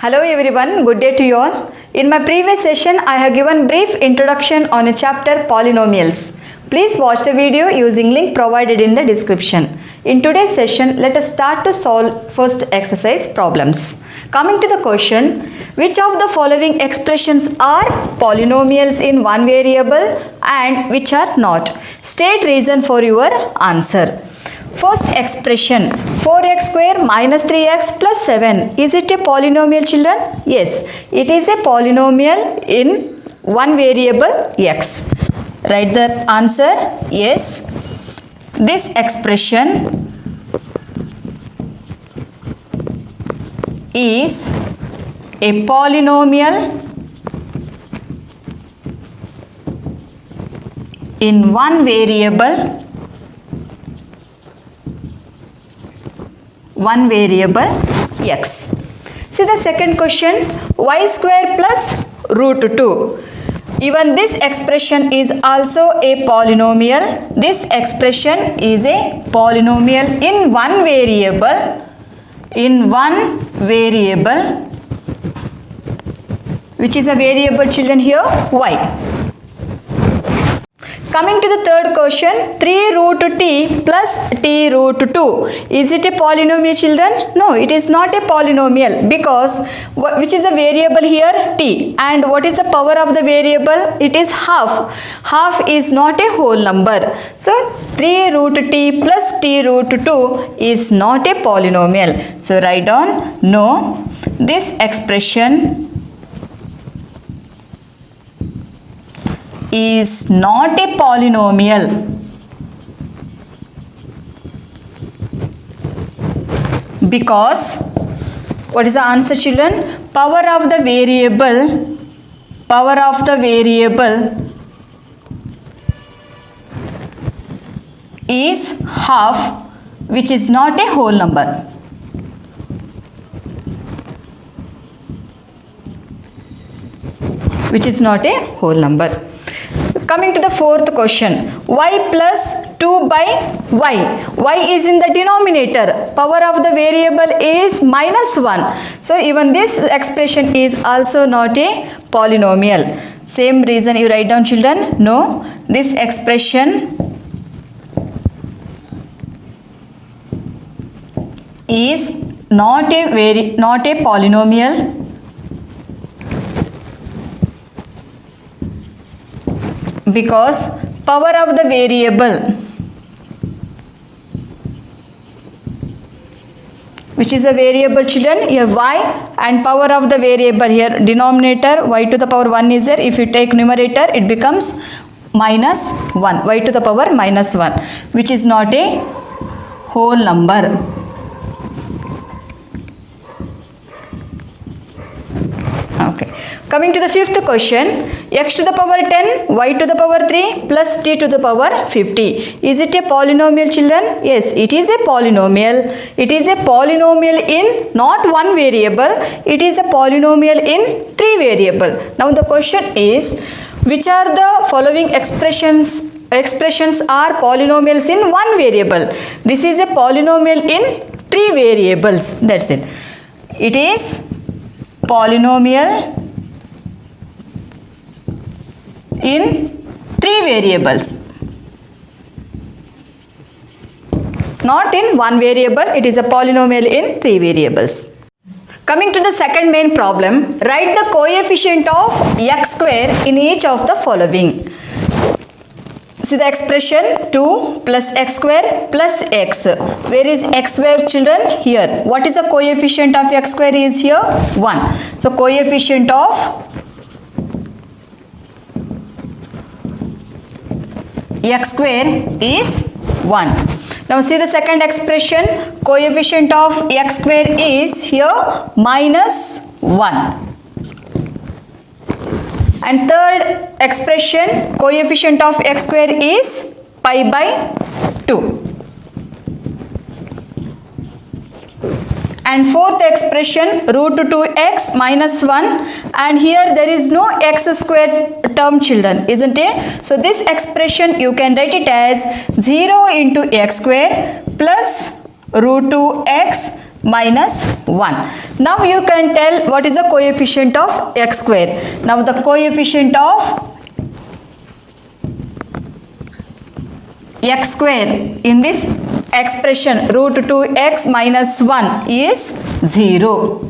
Hello everyone, good day to you all. In my previous session, I have given brief introduction on a chapter polynomials. Please watch the video using link provided in the description. In today's session, let us start to solve first exercise problems. Coming to the question, which of the following expressions are polynomials in one variable and which are not? State reason for your answer. First expression, 4x square minus 3x plus 7. Is it a polynomial, children? Yes, it is a polynomial in one variable x. Write the answer. Yes, this expression is a polynomial in one variable x. See the second question, y square plus root 2. Even this expression is also a polynomial. This expression is a polynomial in one variable, which is a variable, children, here y. Coming to the third question, 3 root t plus t root 2. Is it a polynomial, children? No, it is not a polynomial because which is a variable here? T. And what is the power of the variable? It is half. Half is not a whole number. So, 3 root t plus t root 2 is not a polynomial. So, write down no. This expression is not a polynomial because what is the answer, children? Power of the variable is half, which is not a whole number. Coming to the fourth question, y plus 2 by y. Y is in the denominator. Power of the variable is minus 1. So, even this expression is also not a polynomial. Same reason you write down, children. No, this expression is not a polynomial because power of the variable, which is a variable, children, here y, and power of the variable here denominator y to the power 1 is there. If you take numerator, it becomes minus 1, y to the power minus 1, which is not a whole number. Okay. Coming to the fifth question, x to the power 10, y to the power 3 plus t to the power 50. Is it a polynomial, children? Yes, it is a polynomial. It is a polynomial in not one variable. It is a polynomial in 3 variable. Now the question is, which are the following expressions are polynomials in one variable? This is a polynomial in 3 variables. That's it. It is polynomial in 3 variables. Not in one variable, it is a polynomial in 3 variables. Coming to the second main problem, write the coefficient of x square in each of the following. See the expression 2 plus x square plus x. Where is x square, children? Here. What is the coefficient of x square is here? 1. So, coefficient of x square is 1. Now see the second expression, coefficient of x square is here minus 1. And third expression, coefficient of x square is pi by 2. And fourth expression, root 2x minus 1, and here there is no x square term, children, isn't it? So this expression you can write it as 0 into x square plus root 2x minus 1. Now you can tell what is the coefficient of x square. Now the coefficient of x square in this expression root 2x minus 1 is 0.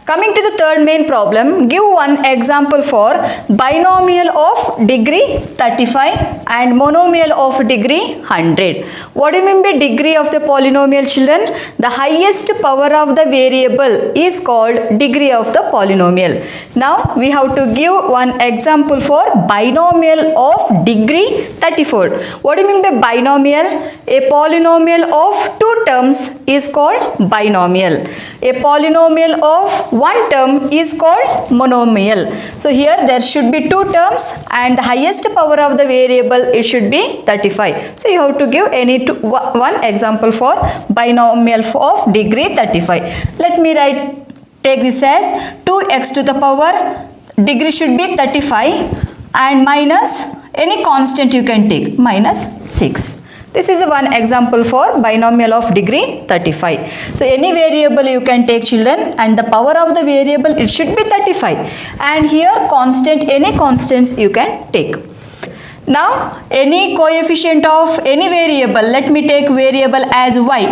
Coming to the third main problem, give one example for binomial of degree 35 and monomial of degree 100. What do you mean by degree of the polynomial, children? The highest power of the variable is called degree of the polynomial. Now we have to give one example for binomial of degree 34. What do you mean by binomial? A polynomial of two terms is called binomial. A polynomial of one term is called monomial. So here there should be two terms and the highest power of the variable it should be 35. So you have to give one example for binomial of degree 35. Let me take this as 2x to the power, degree should be 35 and minus any constant you can take, minus 6. This is one example for binomial of degree 35. So any variable you can take, children, and the power of the variable it should be 35. And here any constants you can take. Now any coefficient of any variable, let me take variable as y.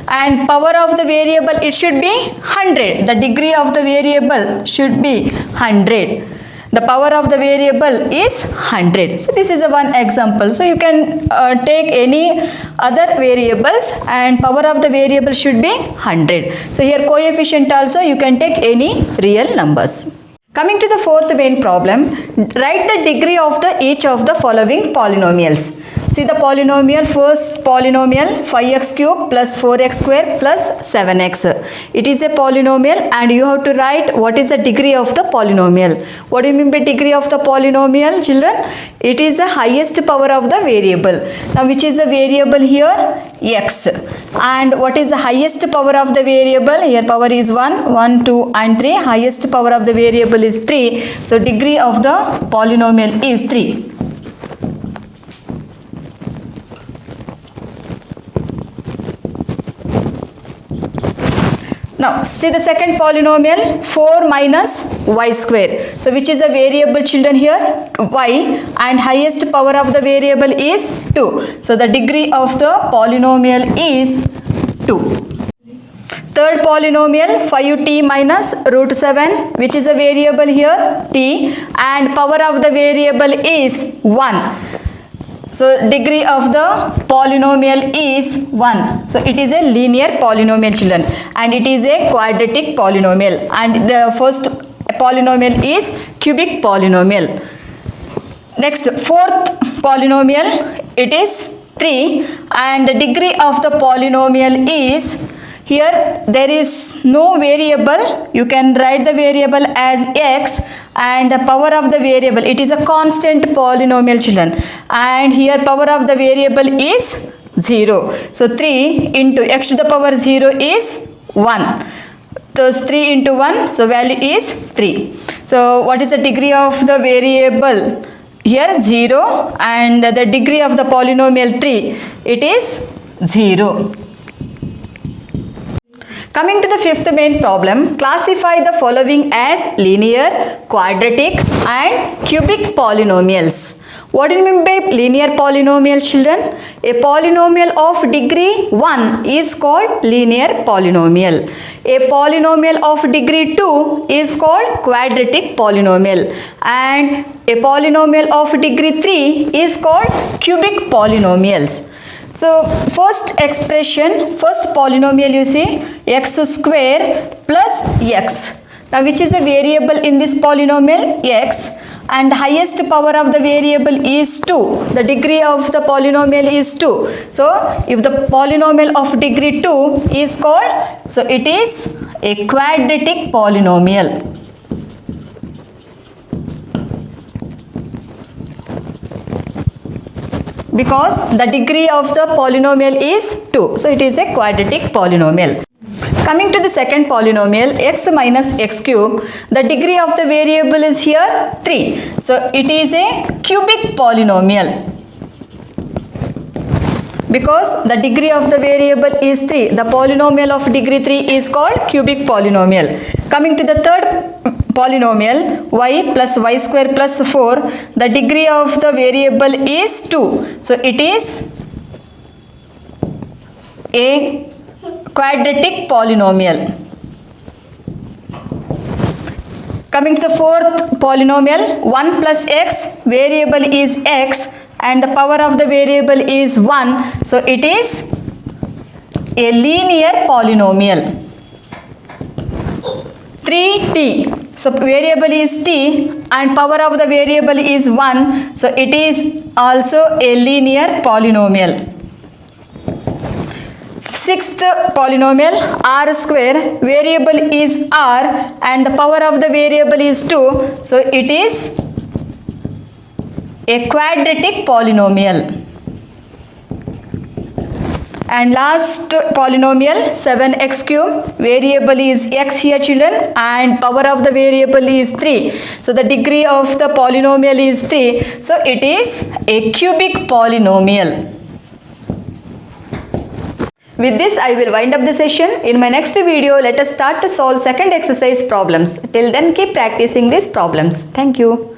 And power of the variable it should be 100. The degree of the variable should be 100. The power of the variable is 100. So this is one example. So you can take any other variables and power of the variable should be 100. So here coefficient also you can take any real numbers. Coming to the fourth main problem, write the degree of each of the following polynomials. See the polynomial, first polynomial 5x cube plus 4x square plus 7x. It is a polynomial and you have to write what is the degree of the polynomial. What do you mean by degree of the polynomial, children? It is the highest power of the variable. Now which is the variable here? X. And what is the highest power of the variable? Here power is 1, 2 and 3. Highest power of the variable is 3. So degree of the polynomial is 3. Now see the second polynomial 4 minus y square. So which is a variable, children, here? Y, and highest power of the variable is 2. So the degree of the polynomial is 2. Third polynomial 5t minus root 7, which is a variable here t, and power of the variable is 1. So degree of the polynomial is 1. So it is a linear polynomial, children, and it is a quadratic polynomial, and the first polynomial is cubic polynomial. Next, fourth polynomial, it is 3, and the degree of the polynomial is, here there is no variable, you can write the variable as x, and the power of the variable, it is a constant polynomial, children, and here power of the variable is 0. So 3 into x to the power 0 is 1. So 3 into 1, so value is 3. So what is the degree of the variable? Here 0, and the degree of the polynomial 3, it is 0. Coming to the fifth main problem, classify the following as linear, quadratic and cubic polynomials. What do you mean by linear polynomial, children? A polynomial of degree 1 is called linear polynomial. A polynomial of degree 2 is called quadratic polynomial, and a polynomial of degree 3 is called cubic polynomials. So first expression, first polynomial, you see x square plus x. Now which is a variable in this polynomial? X, and the highest power of the variable is 2. The degree of the polynomial is 2. So if the polynomial of degree 2 is called, so it is a quadratic polynomial. Because the degree of the polynomial is 2. So it is a quadratic polynomial. Coming to the second polynomial, x minus x cube, the degree of the variable is here 3. So it is a cubic polynomial. Because the degree of the variable is 3. The polynomial of degree 3 is called cubic polynomial. Coming to the third polynomial, y plus y square plus 4, the degree of the variable is 2. So it is a quadratic polynomial. Coming to the fourth polynomial, 1 plus x, variable is x and the power of the variable is 1. So it is a linear polynomial. 3t, so variable is t and power of the variable is 1. So it is also a linear polynomial. Sixth polynomial, r square, variable is r and the power of the variable is 2. So it is a quadratic polynomial. And last polynomial, 7x cube, variable is x here children and power of the variable is 3. So the degree of the polynomial is 3. So it is a cubic polynomial. With this, I will wind up the session. In my next video, let us start to solve second exercise problems. Till then, keep practicing these problems. Thank you.